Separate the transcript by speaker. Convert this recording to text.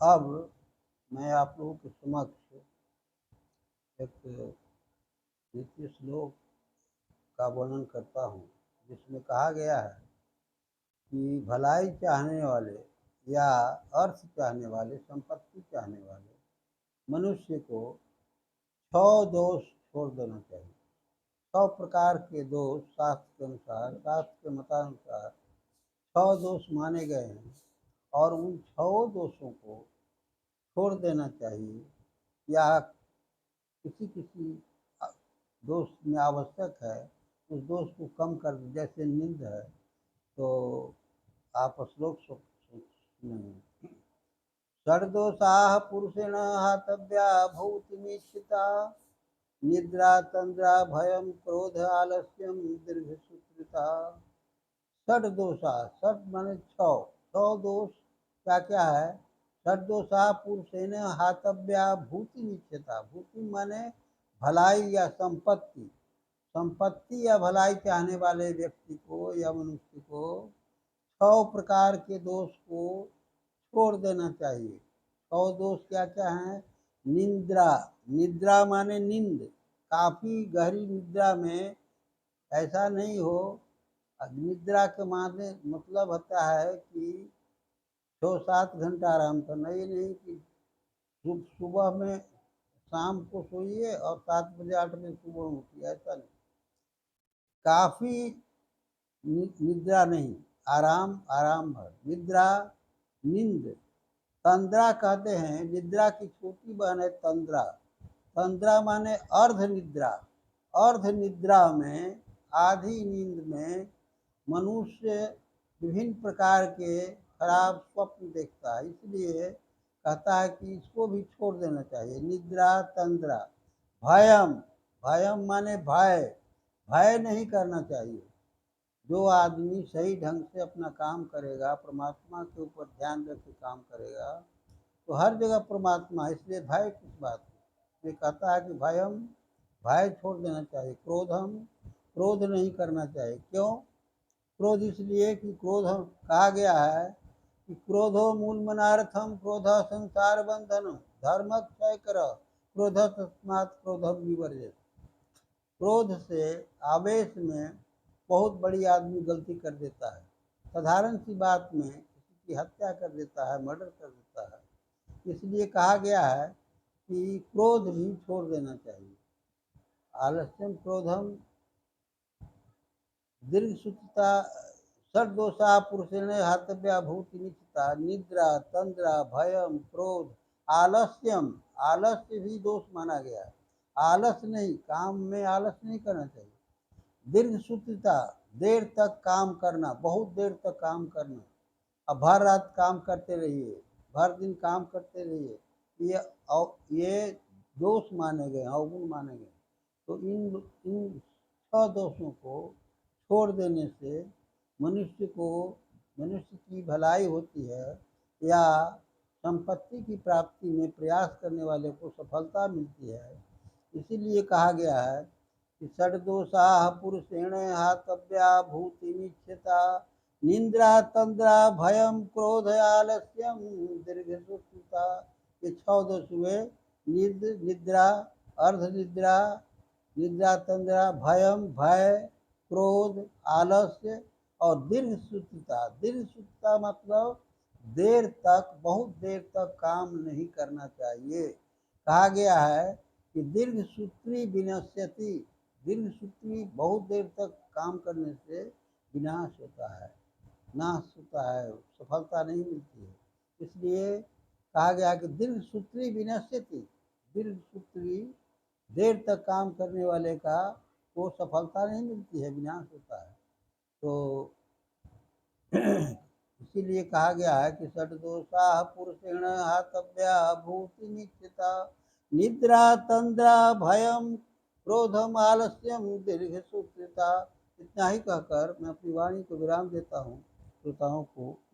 Speaker 1: अब मैं आप लोगों के समक्ष एक नीति श्लोक का वर्णन करता हूँ, जिसमें कहा गया है कि भलाई चाहने वाले या अर्थ चाहने वाले, संपत्ति चाहने वाले मनुष्य को 6 दोष छोड़ देना चाहिए। 100 प्रकार के दोष शास्त्र के अनुसार, शास्त्र के मतानुसार 6 दोष माने गए हैं और उन 6 दोषों को छोड़ देना चाहिए, या किसी किसी दोष में आवश्यक है उस दोष को कम कर, जैसे नींद है। तो आप श्लोक सुनेंगे। षड्दोषाः पुरुषेण हातव्या भूतिमीक्षिता, निद्रा तंद्रा भयम क्रोध आलस्यम दीर्घसूत्रिता। षड्दोषा, षड माने 6 दोष क्या क्या है? षड्दोषा पुरुषेण हातव्या भूतिमीक्षिता। भूति माने भलाई या संपत्ति। संपत्ति या भलाई चाहने वाले व्यक्ति को या मनुष्य को 6 प्रकार के दोष को छोड़ देना चाहिए। 6 दोष क्या क्या हैं? निद्रा, निद्रा माने नींद, काफी गहरी निद्रा में ऐसा नहीं हो। निद्रा के माने मतलब होता है कि 6-7 घंटा आराम करना। ये नहीं कि सुबह में शाम को सोइए और 7 बजे 8 बजे सुबह उठिए, ऐसा नहीं। काफी निद्रा नहीं, आराम आराम भर निद्रा, नींद। तंद्रा कहते हैं, निद्रा की छोटी बहन है तंद्रा। तंद्रा माने अर्ध निद्रा। अर्ध निद्रा में, आधी नींद में मनुष्य विभिन्न प्रकार के खराब स्वप्न देखता है, इसलिए कहता है कि इसको भी छोड़ देना चाहिए। निद्रा तंद्रा। भयम, भयम माने भय, भय नहीं करना चाहिए। जो आदमी सही ढंग से अपना काम करेगा, परमात्मा के ऊपर ध्यान रख के काम करेगा, तो हर जगह परमात्मा है, इसलिए भय किस बात की। ये कहता है कि भयम, भय छोड़ देना चाहिए। क्रोधम, क्रोध नहीं करना चाहिए। क्यों? क्रोध इसलिए कि क्रोध कहा गया है कि क्रोधो मूल मनार्थम, क्रोध संसार बंधन, धर्म क्षय कर, क्रोध तस्मात् क्रोधम विवर्जित। क्रोध से, आवेश में बहुत बड़ी आदमी गलती कर देता है। साधारण सी बात में किसी की हत्या कर देता है, मर्डर कर देता है। इसलिए कहा गया है कि क्रोध भी छोड़ देना चाहिए। आलस्यम क्रोधम दीर्घसूत्रता। षड्दोषा पुरुषेण हतव्या भूतिमीक्षिता, निद्रा तंद्रा भयम क्रोध आलस्यम। आलस्य भी दोष माना गया है। आलस नहीं, काम में आलस नहीं करना चाहिए। दीर्घसूत्रता, देर तक काम करना, बहुत देर तक काम करना। अब भर रात काम करते रहिए, भर दिन काम करते रहिए, ये दोष माने गए, अवगुण माने गए। तो इन 6 दोषों को छोड़ देने से मनुष्य को, मनुष्य की भलाई होती है, या संपत्ति की प्राप्ति में प्रयास करने वाले को सफलता मिलती है। इसीलिए कहा गया है कि षड्दोषाः पुरुषेण हातव्या भूतिमीक्षिता, निद्रा तंद्रा भयम क्रोध आलस्यम दीर्घसूत्रता। ये 6 दोष हुए। निद्रा, अर्ध निद्रा, निद्रा तंद्रा, भयम भय, क्रोध, आलस्य और दीर्घसूत्रता। दीर्घसूत्रता मतलब देर तक, बहुत देर तक काम नहीं करना चाहिए। कहा गया है कि दीर्घसूत्री विनश्यति, दीर्घसूत्री बहुत देर तक काम करने से विनाश होता है, नाश होता है, सफलता नहीं मिलती है। इसलिए कहा गया कि दीर्घसूत्री विनश्यति, दीर्घसूत्री देर तक काम करने वाले का को सफलता नहीं मिलती है, विनाश होता है। तो इसीलिए कहा गया है कि षड्दोषाः पुरुषेण हातव्या भूतिमीक्षिता, निद्रा तंद्रा भयम क्रोधम आलस्यम दीर्घसूत्रता। इतना ही कहकर मैं अपनी वाणी को विराम देता हूँ। श्रोताओं को